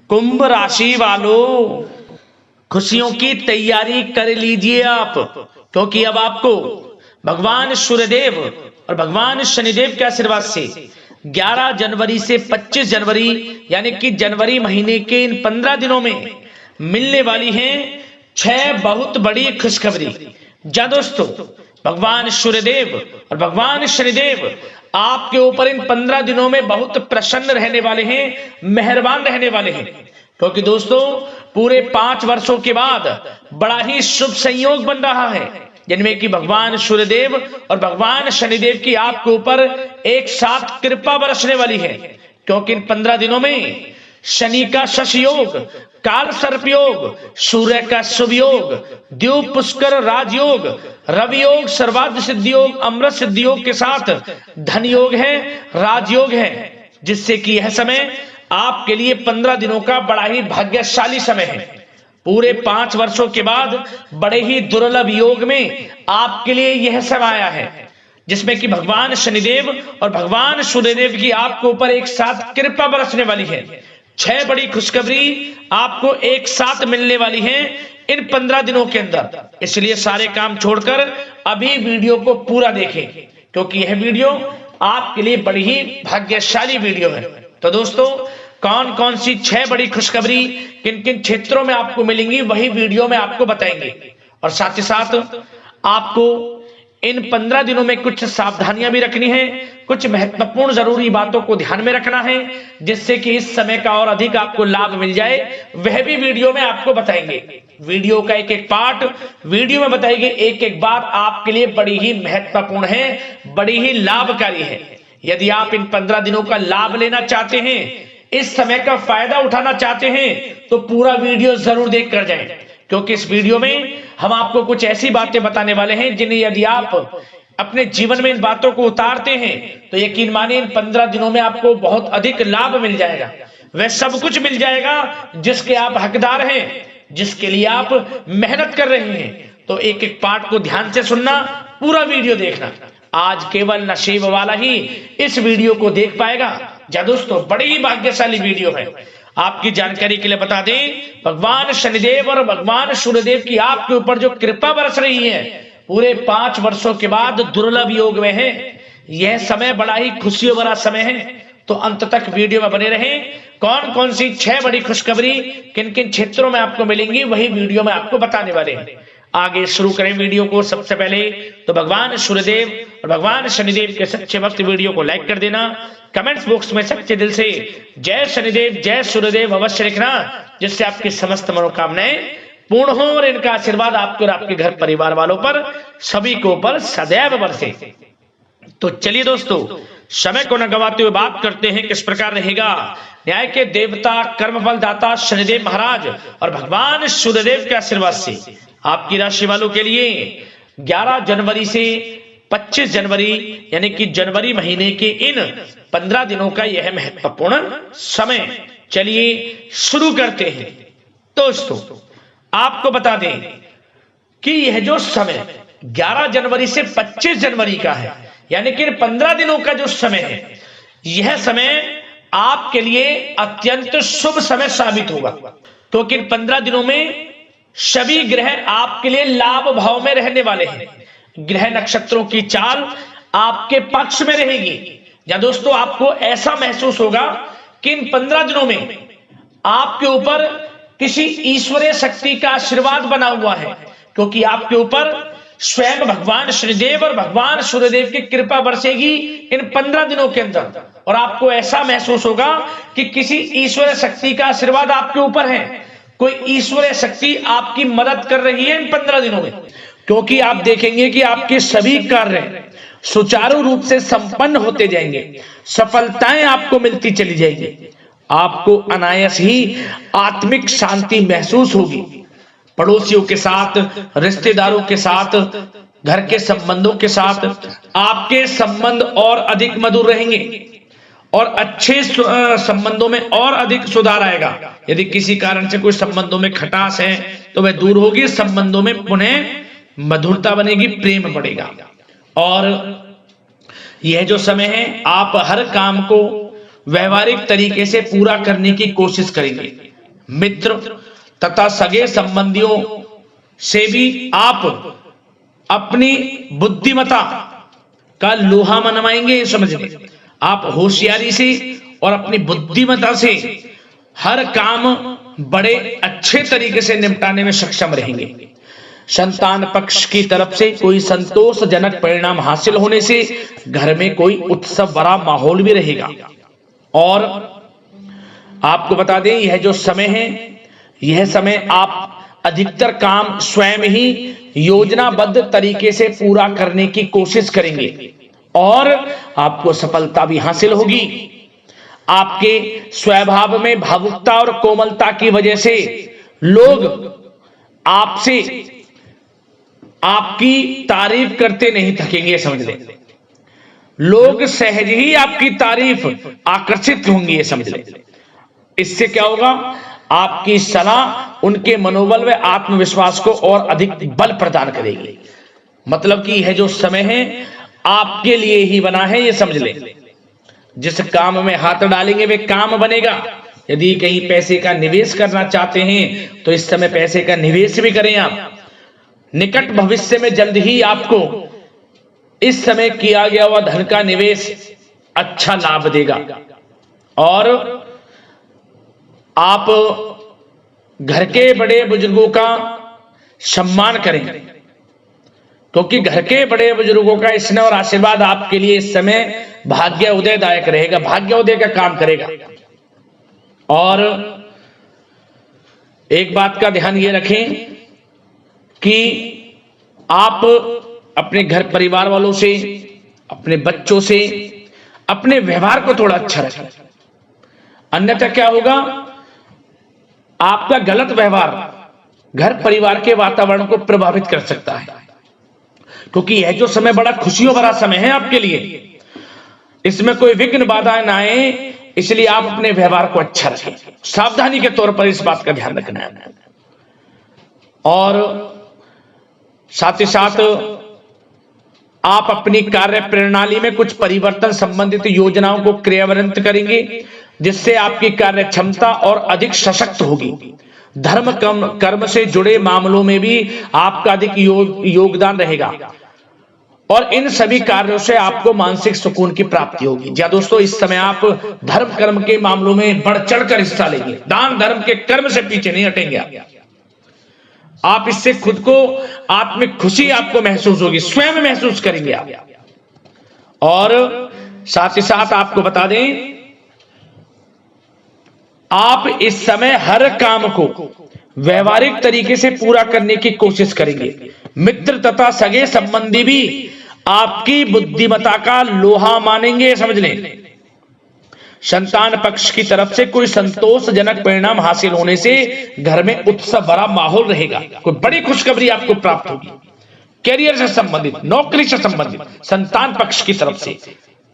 कुंभ राशि वालों, खुशियों की तैयारी कर लीजिए आप, क्योंकि अब आपको भगवान सूर्यदेव और भगवान शनिदेव के आशीर्वाद से 11 जनवरी से 25 जनवरी यानी कि जनवरी महीने के इन 15 दिनों में मिलने वाली हैं 6 बहुत बड़ी खुशखबरी। जा दोस्तों, भगवान सूर्यदेव और भगवान शनिदेव आपके ऊपर इन 15 दिनों में बहुत प्रसन्न रहने वाले हैं, मेहरबान रहने वाले हैं, क्योंकि दोस्तों पूरे 5 वर्षों के बाद बड़ा ही शुभ संयोग बन रहा है, जिनमें कि भगवान सूर्यदेव और भगवान शनिदेव की आपके ऊपर एक साथ कृपा बरसने वाली है। क्योंकि इन 15 दिनों में शनि का शश योग, काल सर्प योग, सूर्य का शुभ योग, द्यूप पुष्कर राजयोग, रवि योग, सर्वार्थ सिद्धि योग, अमृत सिद्धि योग के साथ धन योग है, राजयोग है, जिससे कि यह समय आपके लिए 15 दिनों का बड़ा ही भाग्यशाली समय है। पूरे 5 वर्षों के बाद बड़े ही दुर्लभ योग में आपके लिए यह समय आया है, जिसमें कि भगवान शनिदेव और भगवान सूर्यदेव की आपके ऊपर एक साथ कृपा बरसने वाली है। 6 बड़ी खुशखबरी आपको एक साथ मिलने वाली हैं इन 15 दिनों के अंदर। इसलिए सारे काम छोड़कर अभी वीडियो को पूरा देखें, क्योंकि यह वीडियो आपके लिए बड़ी ही भाग्यशाली वीडियो है। तो दोस्तों, कौन कौन सी 6 बड़ी खुशखबरी किन किन क्षेत्रों में आपको मिलेंगी, वही वीडियो में आपको बताएंगे। और साथ ही साथ आपको इन 15 दिनों में कुछ सावधानियां भी रखनी है, कुछ महत्वपूर्ण जरूरी बातों को ध्यान में रखना है, जिससे कि इस समय का और अधिक आपको लाभ मिल जाए, वह भी वीडियो में आपको बताएंगे। वीडियो का एक एक पार्ट वीडियो में बताएंगे, एक एक बात आपके लिए बड़ी ही महत्वपूर्ण है, बड़ी ही लाभकारी है। यदि आप इन 15 दिनों का लाभ लेना चाहते हैं, इस समय का फायदा उठाना चाहते हैं, तो पूरा वीडियो जरूर देख कर जाएं, क्योंकि इस वीडियो में हम आपको कुछ ऐसी बातें बताने वाले हैं जिन्हें यदि आप अपने जीवन में इन बातों को उतारते हैं तो यकीन मानिए इन 15 दिनों में आपको बहुत अधिक लाभ मिल जाएगा। वह सब कुछ मिल जाएगा जिसके आप हकदार हैं, जिसके लिए आप मेहनत कर रहे हैं। तो एक एक पार्ट को ध्यान से सुनना, पूरा वीडियो देखना। आज केवल नसीब वाला ही इस वीडियो को देख पाएगा। जा दोस्तों, बड़ी ही भाग्यशाली वीडियो है। आपकी जानकारी के लिए बता दें, भगवान शनिदेव और भगवान सूर्यदेव की आपके ऊपर जो कृपा बरस रही है, पूरे 5 वर्षों के बाद दुर्लभ योग में है। यह समय बड़ा ही खुशियों भरा समय है, तो अंत तक वीडियो में बने रहें। कौन कौन सी 6 बड़ी खुशखबरी किन किन क्षेत्रों में आपको मिलेंगी, वही वीडियो में आपको बताने वाले हैं। आगे शुरू करें वीडियो को। सबसे पहले तो भगवान सूर्यदेव और भगवान शनिदेव के सच्चे भक्त वीडियो को लाइक कर देना। कमेंट्स बॉक्स में सच्चे दिल से जय शनिदेव जय सूर्यदेव अवश्य लिखना, जिससे आपकी समस्त मनोकामनाएं पूर्ण हो और इनका आशीर्वाद आपके और आपके घर परिवार वालों पर सभी को ऊपर सदैव बरसे। तो चलिए दोस्तों, समय को न गवाते हुए बात करते हैं किस प्रकार रहेगा न्याय के देवता, कर्मफल दाता शनिदेव महाराज और भगवान सूर्यदेव के आशीर्वाद से आपकी राशि वालों के लिए 11 जनवरी से 25 जनवरी यानी कि जनवरी महीने के इन 15 दिनों का यह महत्वपूर्ण समय। चलिए शुरू करते हैं। दोस्तों, आपको बता दें कि यह जो समय 11 जनवरी से 25 जनवरी का है, यानी कि 15 दिनों का जो समय है, यह समय आपके लिए अत्यंत शुभ समय साबित होगा, क्योंकि इन 15 दिनों में सभी ग्रह आपके लिए लाभ भाव में रहने वाले हैं। ग्रह नक्षत्रों की चाल आपके पक्ष में रहेगी। या दोस्तों, आपको ऐसा महसूस होगा कि इन 15 दिनों में आपके ऊपर किसी ईश्वरीय शक्ति का आशीर्वाद बना हुआ है, क्योंकि आपके ऊपर स्वयं भगवान शनिदेव और भगवान सूर्यदेव की कृपा बरसेगी इन 15 दिनों के अंदर। और आपको ऐसा महसूस होगा कि किसी ईश्वरीय शक्ति का आशीर्वाद आपके ऊपर है, कोई ईश्वरीय शक्ति आपकी मदद कर रही है इन 15 दिनों में, क्योंकि आप देखेंगे कि आपके सभी कार्य सुचारू रूप से संपन्न होते जाएंगे, सफलताएं आपको मिलती चली जाएंगी, आपको अनायास ही आत्मिक शांति महसूस होगी। पड़ोसियों के साथ, रिश्तेदारों के साथ, घर के संबंधों के साथ आपके संबंध और अधिक मधुर रहेंगे और अच्छे संबंधों में और अधिक सुधार आएगा। यदि किसी कारण से कोई संबंधों में खटास है तो वह दूर होगी, संबंधों में पुनः मधुरता बनेगी, प्रेम बढ़ेगा। और यह जो समय है, आप हर काम को व्यवहारिक तरीके से पूरा करने की कोशिश करेंगे। मित्र तथा सगे संबंधियों से भी आप अपनी बुद्धिमत्ता का लोहा मनवाएंगे। समझ लें, आप होशियारी से और अपनी बुद्धिमत्ता से हर काम बड़े अच्छे तरीके से निपटाने में सक्षम रहेंगे। संतान पक्ष की तरफ से कोई संतोषजनक परिणाम हासिल होने से घर में कोई उत्सव भरा माहौल भी रहेगा। और आपको बता दें, यह जो समय है, यह समय आप अधिकतर काम स्वयं ही योजनाबद्ध तरीके से पूरा करने की कोशिश करेंगे और आपको सफलता भी हासिल होगी। आपके स्वभाव में भावुकता और कोमलता की वजह से लोग आपसे आपकी तारीफ करते नहीं थकेंगे। समझ लें, लोग सहज ही आपकी तारीफ आकर्षित होंगी, ये समझ लें। इससे क्या होगा, आपकी सलाह उनके मनोबल व आत्मविश्वास को और अधिक बल प्रदान करेगी। मतलब कि यह जो समय है आपके लिए ही बना है, ये समझ लें। जिस काम में हाथ डालेंगे वे काम बनेगा। यदि कहीं पैसे का निवेश करना चाहते हैं तो इस समय पैसे का निवेश भी करें आप। निकट भविष्य में जल्द ही आपको इस समय किया गया हुआ धन का निवेश अच्छा लाभ देगा। और आप घर के बड़े बुजुर्गों का सम्मान करें, क्योंकि घर के बड़े बुजुर्गों का स्नेह और आशीर्वाद आपके लिए इस समय भाग्य उदयदायक रहेगा, भाग्य उदय का काम करेगा। और एक बात का ध्यान ये रखें कि आप अपने घर परिवार वालों से, अपने बच्चों से अपने व्यवहार को थोड़ा अच्छा रखें। अन्यथा क्या होगा, आपका गलत व्यवहार घर परिवार के वातावरण को प्रभावित कर सकता है। क्योंकि यह जो समय बड़ा खुशियों भरा समय है आपके लिए, इसमें कोई विघ्न बाधाएं ना आए, इसलिए आप अपने व्यवहार को अच्छा रखें। सावधानी के तौर पर इस बात का ध्यान रखना है। और साथ ही साथ आप अपनी कार्य प्रणाली में कुछ परिवर्तन संबंधित योजनाओं को क्रियान्वित करेंगे, जिससे आपकी कार्य क्षमता और अधिक सशक्त होगी। धर्म कर्म से जुड़े मामलों में भी आपका अधिक योगदान रहेगा और इन सभी कार्यों से आपको मानसिक सुकून की प्राप्ति होगी। जी दोस्तों, इस समय आप धर्म कर्म के मामलों में बढ़ चढ़कर हिस्सा लेंगे। दान धर्म के कर्म से पीछे नहीं हटेंगे आप। इससे खुद को आत्मिक खुशी आपको महसूस होगी, स्वयं महसूस करेंगे आप। और साथ ही साथ आपको बता दें, आप इस समय हर काम को व्यवहारिक तरीके से पूरा करने की कोशिश करेंगे। मित्र तथा सगे संबंधी भी आपकी बुद्धिमत्ता का लोहा मानेंगे। समझ लें, संतान पक्ष की तरफ से कोई संतोषजनक परिणाम हासिल होने से घर में उत्सव भरा माहौल रहेगा। कोई बड़ी खुशखबरी आपको प्राप्त होगी। कैरियर से संबंधित, नौकरी से संबंधित, संतान पक्ष की तरफ से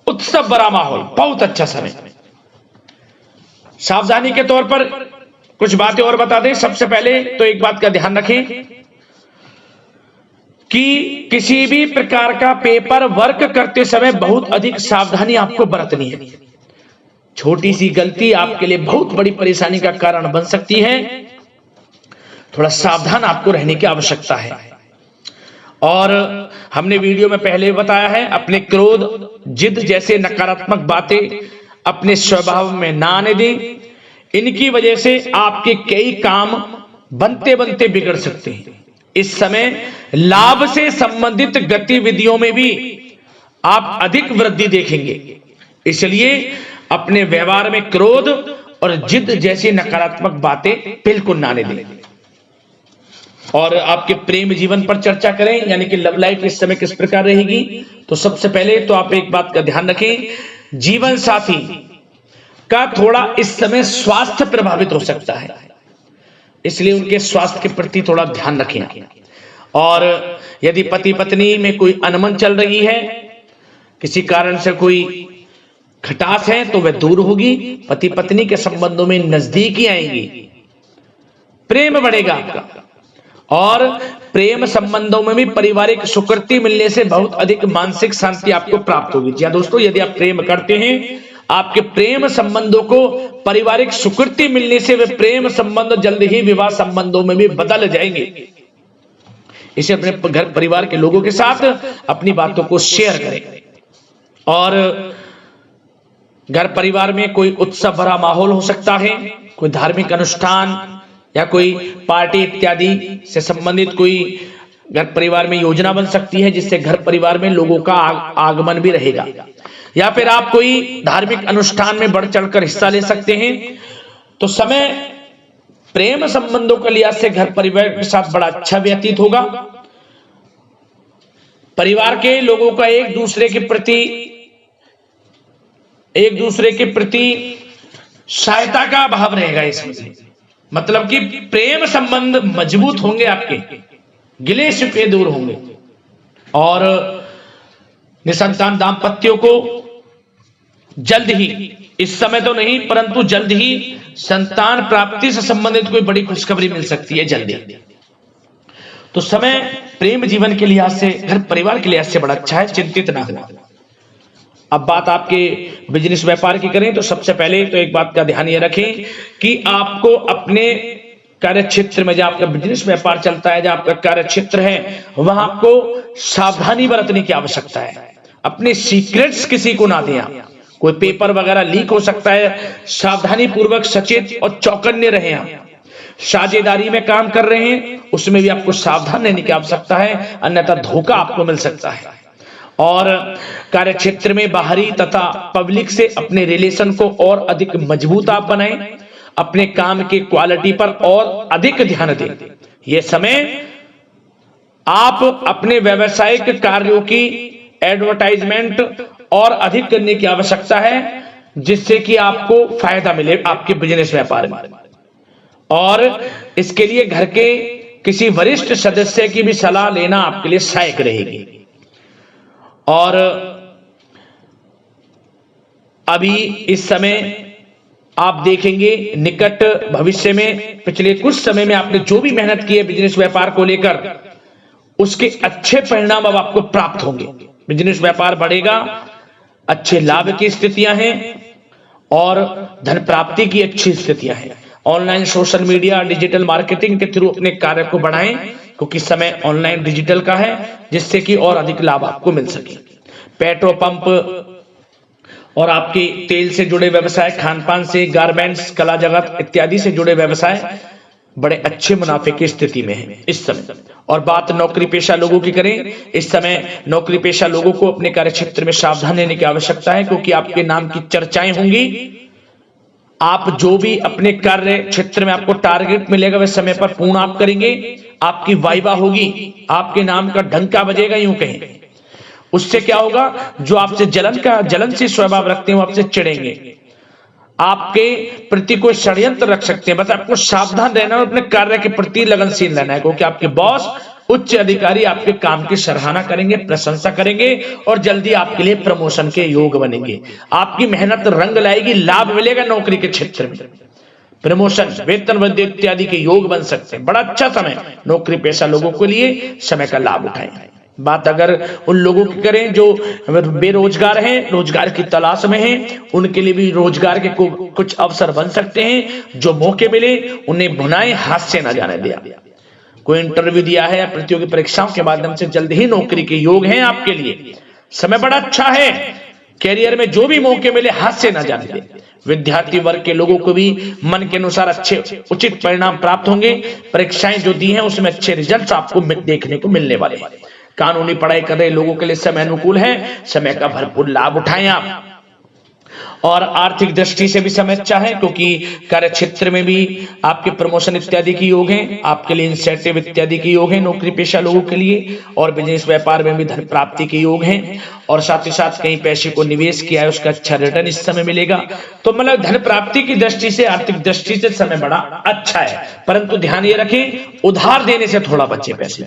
उत्सव भरा माहौल, बहुत अच्छा समय। सावधानी के तौर पर कुछ बातें और बता दें। सबसे पहले तो एक बात का ध्यान रखें कि किसी भी प्रकार का पेपर वर्क करते समय बहुत अधिक सावधानी आपको बरतनी है। छोटी सी गलती आपके लिए बहुत बड़ी परेशानी का कारण बन सकती है। थोड़ा सावधान आपको रहने की आवश्यकता है। और हमने वीडियो में पहले बताया है, अपने क्रोध, जिद जैसे नकारात्मक बातें अपने स्वभाव में ना आने दें। इनकी वजह से आपके कई काम बनते बनते बिगड़ सकते हैं। इस समय लाभ से संबंधित गतिविधियों में भी आप अधिक वृद्धि देखेंगे। इसलिए अपने व्यवहार में क्रोध और जिद जैसी नकारात्मक बातें बिल्कुल ना आने दें। और आपके प्रेम जीवन पर चर्चा करें, यानी कि लव लाइफ इस समय किस प्रकार रहेगी। तो सबसे पहले तो आप एक बात का ध्यान रखें, जीवन साथी का थोड़ा इस समय स्वास्थ्य प्रभावित हो सकता है, इसलिए उनके स्वास्थ्य के प्रति थोड़ा ध्यान रखें। और यदि पति पत्नी में कोई अनबन चल रही है, किसी कारण से कोई खटास है, तो वह दूर होगी। पति पत्नी के संबंधों में नजदीकी आएंगी, प्रेम बढ़ेगा आपका। और प्रेम संबंधों में भी पारिवारिक स्वीकृति मिलने से बहुत अधिक मानसिक शांति आपको प्राप्त होगी। जी दोस्तों, यदि आप प्रेम करते हैं, आपके प्रेम संबंधों को पारिवारिक स्वीकृति मिलने से वे प्रेम संबंध जल्द ही विवाह संबंधों में भी बदल जाएंगे। इसे अपने घर परिवार के लोगों के साथ अपनी बातों को शेयर करें। और घर परिवार में कोई उत्सव भरा माहौल हो सकता है, कोई धार्मिक अनुष्ठान या कोई पार्टी इत्यादि से संबंधित कोई घर परिवार में योजना बन सकती है, जिससे घर परिवार में लोगों का आगमन भी रहेगा। या फिर आप कोई धार्मिक अनुष्ठान में बढ़ चढ़कर हिस्सा ले सकते हैं। तो समय प्रेम संबंधों के लिहाज से घर परिवार के साथ बड़ा अच्छा व्यतीत होगा। परिवार के लोगों का एक दूसरे के प्रति सहायता का भाव रहेगा इसमें, मतलब कि प्रेम संबंध मजबूत होंगे, आपके गिले शिकवे दूर होंगे। और निसंतान दाम्पत्यों को जल्द ही, इस समय तो नहीं परंतु जल्द ही संतान प्राप्ति से संबंधित कोई बड़ी खुशखबरी मिल सकती है जल्दी। तो समय प्रेम जीवन के लिहाज से, घर परिवार के लिहाज से बड़ा अच्छा है, चिंतित ना हो। अब बात आपके बिजनेस व्यापार की करें तो सबसे पहले तो एक बात का ध्यान ये रखें कि आपको अपने कार्य क्षेत्र में, जहां आपका बिजनेस व्यापार चलता है, जहां आपका कार्य क्षेत्र है, वहां आपको सावधानी बरतने की आवश्यकता है। अपने सीक्रेट्स किसी को ना दें। कोई पेपर वगैरह लीक हो सकता है, सावधानी पूर्वक सचेत और चौकन्ने रहें। आप साझेदारी में काम कर रहे हैं, उसमें भी आपको सावधान रहने की आवश्यकता है, अन्यथा धोखा आपको मिल सकता है। और कार्य क्षेत्र में बाहरी तथा पब्लिक से अपने रिलेशन को और अधिक मजबूत आप बनाएं। अपने काम की क्वालिटी पर और अधिक ध्यान दें। यह समय आप अपने व्यावसायिक कार्यों की एडवर्टाइजमेंट और अधिक करने की आवश्यकता है, जिससे कि आपको फायदा मिले आपके बिजनेस व्यापार में। और इसके लिए घर के किसी वरिष्ठ सदस्य की भी सलाह लेना आपके लिए सहायक रहेगी। और अभी इस समय आप देखेंगे निकट भविष्य में, पिछले कुछ समय में आपने जो भी मेहनत की है बिजनेस व्यापार को लेकर, उसके अच्छे परिणाम अब आपको प्राप्त होंगे। बिजनेस व्यापार बढ़ेगा, अच्छे लाभ की स्थितियां हैं और धन प्राप्ति की अच्छी स्थितियां हैं। Online social media digital marketing के थ्रू अपने कार्य को बढ़ाएं, क्योंकि समय ऑनलाइन डिजिटल का है, जिससे कि और अधिक लाभ आपको मिल सके। पेट्रोल पंप और आपके तेल से जुड़े व्यवसाय, खान पान से, गारमेंट्स, कला जगत इत्यादि से जुड़े व्यवसाय बड़े अच्छे मुनाफे की स्थिति में है इस समय। और बात नौकरी पेशा लोगों की करें, इस समय नौकरी पेशा लोगों को अपने कार्य क्षेत्र में सावधान रहने की आवश्यकता है, क्योंकि आपके नाम की चर्चाएं होंगी। आप जो भी अपने कार्य क्षेत्र में आपको टारगेट मिलेगा वह समय पर पूर्ण आप करेंगे। आपकी वाइवा होगी, आपके नाम का डंका बजेगा, यूं कहें। उससे क्या होगा, जो आपसे जलनशील स्वभाव रखते हैं वो आपसे चिढ़ेंगे, आपके प्रति कोई षड्यंत्र रख सकते हैं। बस आपको सावधान रहना और अपने कार्य के प्रति लगनशील रहना है, क्योंकि आपके बॉस, उच्च अधिकारी आपके काम की सराहना करेंगे, प्रशंसा करेंगे और जल्दी आपके लिए प्रमोशन के योग बनेंगे। आपकी मेहनत रंग लाएगी, लाभ मिलेगा नौकरी के क्षेत्र में, प्रमोशन, वेतन वृद्धि इत्यादि के योग बन सकते हैं। बड़ा अच्छा समय नौकरी पेशा लोगों के लिए, समय का लाभ उठाएं। बात अगर उन लोगों की करें जो बेरोजगार हैं, रोजगार की तलाश में हैं, उनके लिए भी रोजगार के कुछ अवसर बन सकते हैं। जो मौके मिले उन्हें भुनाएं, हाथ से न जाने दिया। कोई इंटरव्यू दिया है या प्रतियोगी परीक्षाओं के माध्यम से जल्द ही नौकरी के योग हैं आपके लिए। समय बड़ा अच्छा है, कैरियर में जो भी मौके मिले हाथ से न जाने दें। विद्यार्थी वर्ग के लोगों को भी मन के अनुसार अच्छे उचित परिणाम प्राप्त होंगे। परीक्षाएं जो दी हैं उसमें अच्छे रिजल्ट आपको देखने को मिलने वाले हैं। कानूनी पढ़ाई कर रहे लोगों के लिए समय अनुकूल है, समय का भरपूर लाभ उठाएं आप। और आर्थिक दृष्टि से भी समय अच्छा है, क्योंकि कार्य क्षेत्र में भी आपके प्रमोशन इत्यादि के योग हैं, आपके लिए इंसेंटिव इत्यादि के योग हैं नौकरी पेशा लोगों के लिए। और बिजनेस व्यापार में भी धन प्राप्ति के योग हैं, और साथ ही साथ कहीं पैसे को निवेश किया है उसका अच्छा रिटर्न इस समय मिलेगा। तो मतलब धन प्राप्ति की दृष्टि से, आर्थिक दृष्टि से समय बड़ा अच्छा है। परंतु ध्यान ये रखें, उधार देने से थोड़ा बचे। पैसे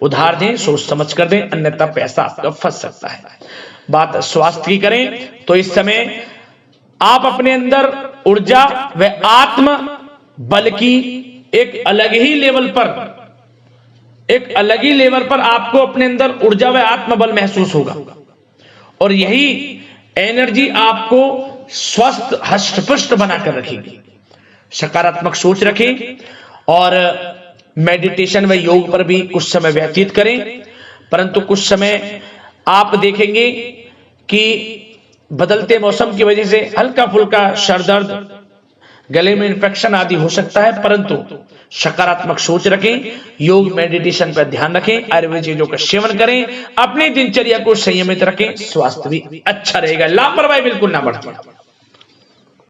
उधार दें, सोच समझ कर दें, अन्यथा पैसा आपका फंस सकता है। बात स्वास्थ्य की करें तो इस समय आप अपने अंदर ऊर्जा व आत्म बल की एक अलग ही लेवल पर आपको अपने अंदर ऊर्जा व आत्म बल महसूस होगा। और यही एनर्जी आपको स्वस्थ हष्ट-पुष्ट बनाकर रखेगी। सकारात्मक सोच रखें और मेडिटेशन व योग पर भी कुछ समय व्यतीत करें। परंतु कुछ समय आप देखेंगे कि बदलते मौसम की वजह से हल्का फुल्का सर दर्द, गले में इन्फेक्शन आदि हो सकता है, परंतु सकारात्मक सोच रखें, योग मेडिटेशन पर ध्यान रखें, आयुर्वेद चीजों का सेवन करें, अपनी दिनचर्या को संयमित रखें, स्वास्थ्य भी अच्छा रहेगा, लापरवाही बिल्कुल ना बरतें।